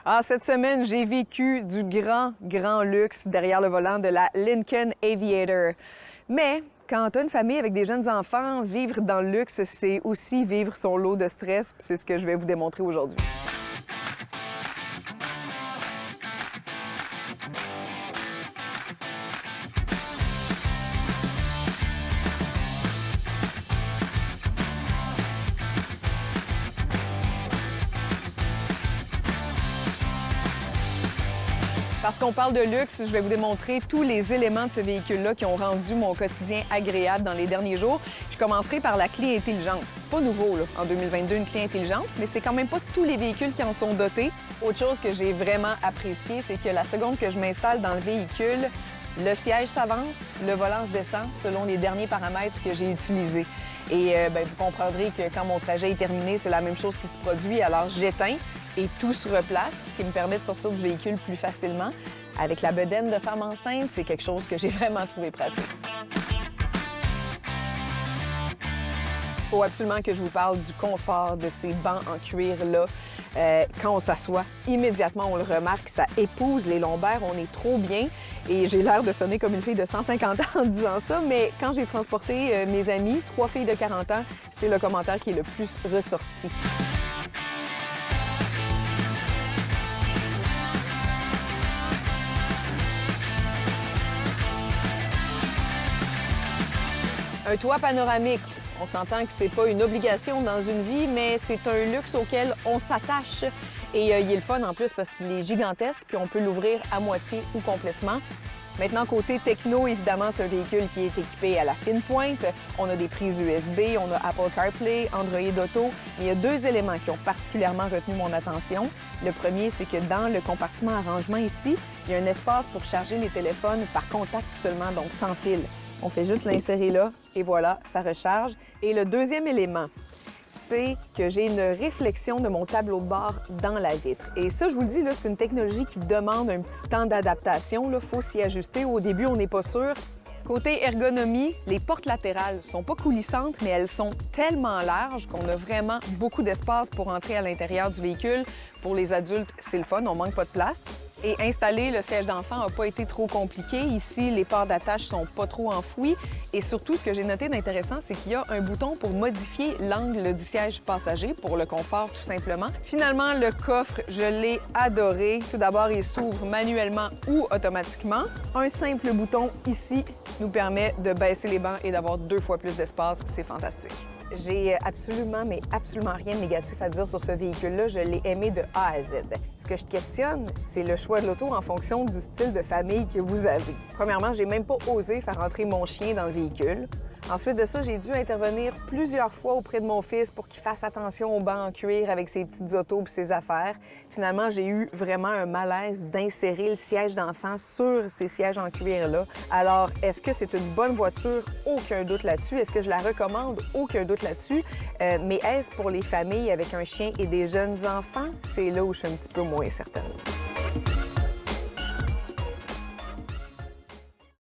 Ah, cette semaine, j'ai vécu du grand luxe derrière le volant de la Lincoln Aviator. Mais quand tu as une famille avec des jeunes enfants, vivre dans le luxe, c'est aussi vivre son lot de stress, puis c'est ce que je vais vous démontrer aujourd'hui. Parce qu'on parle de luxe, je vais vous démontrer tous les éléments de ce véhicule-là qui ont rendu mon quotidien agréable dans les derniers jours. Je commencerai par la clé intelligente. C'est pas nouveau, là, en 2022, une clé intelligente, mais c'est quand même pas tous les véhicules qui en sont dotés. Autre chose que j'ai vraiment apprécié, c'est que la seconde que je m'installe dans le véhicule, le siège s'avance, le volant se descend selon les derniers paramètres que j'ai utilisés. Et vous comprendrez que quand mon trajet est terminé, c'est la même chose qui se produit. Alors, j'éteins et tout se replace, ce qui me permet de sortir du véhicule plus facilement. Avec la bedaine de femme enceinte, c'est quelque chose que j'ai vraiment trouvé pratique. Il faut absolument que je vous parle du confort de ces bancs en cuir-là. Quand on s'assoit, immédiatement, on le remarque, ça épouse les lombaires, on est trop bien. Et j'ai l'air de sonner comme une fille de 150 ans en disant ça, mais quand j'ai transporté mes amis, 3 filles de 40 ans, c'est le commentaire qui est le plus ressorti. Un toit panoramique. On s'entend que c'est pas une obligation dans une vie, mais c'est un luxe auquel on s'attache. Et il est le fun en plus parce qu'il est gigantesque, puis on peut l'ouvrir à moitié ou complètement. Maintenant, côté techno, évidemment, c'est un véhicule qui est équipé à la fine pointe. On a des prises USB, on a Apple CarPlay, Android Auto. Mais il y a 2 éléments qui ont particulièrement retenu mon attention. Le premier, c'est que dans le compartiment arrangement ici, il y a un espace pour charger les téléphones par contact seulement, donc sans fil. On fait juste l'insérer là et voilà, ça recharge. Et le deuxième élément, c'est que j'ai une réflexion de mon tableau de bord dans la vitre. Et ça, je vous le dis, c'est une technologie qui demande un petit temps d'adaptation. Il faut s'y ajuster. Au début, on n'est pas sûr. Côté ergonomie, les portes latérales sont pas coulissantes, mais elles sont tellement larges qu'on a vraiment beaucoup d'espace pour entrer à l'intérieur du véhicule. Pour les adultes, c'est le fun, on manque pas de place. Et installer le siège d'enfant n'a pas été trop compliqué. Ici, les ports d'attache sont pas trop enfouis. Et surtout, ce que j'ai noté d'intéressant, c'est qu'il y a un bouton pour modifier l'angle du siège passager pour le confort, tout simplement. Finalement, le coffre, je l'ai adoré. Tout d'abord, il s'ouvre manuellement ou automatiquement. Un simple bouton ici nous permet de baisser les bancs et d'avoir 2 fois plus d'espace. C'est fantastique. J'ai absolument rien de négatif à dire sur ce véhicule-là. Je l'ai aimé de A à Z. Ce que je questionne, c'est le choix de l'auto en fonction du style de famille que vous avez. Premièrement, j'ai même pas osé faire entrer mon chien dans le véhicule. Ensuite de ça, j'ai dû intervenir plusieurs fois auprès de mon fils pour qu'il fasse attention aux bancs en cuir avec ses petites autos et ses affaires. Finalement, j'ai eu vraiment un malaise d'insérer le siège d'enfant sur ces sièges en cuir-là. Alors, est-ce que c'est une bonne voiture? Aucun doute là-dessus. Est-ce que je la recommande? Aucun doute là-dessus. Mais est-ce pour les familles avec un chien et des jeunes enfants? C'est là où je suis un petit peu moins certaine.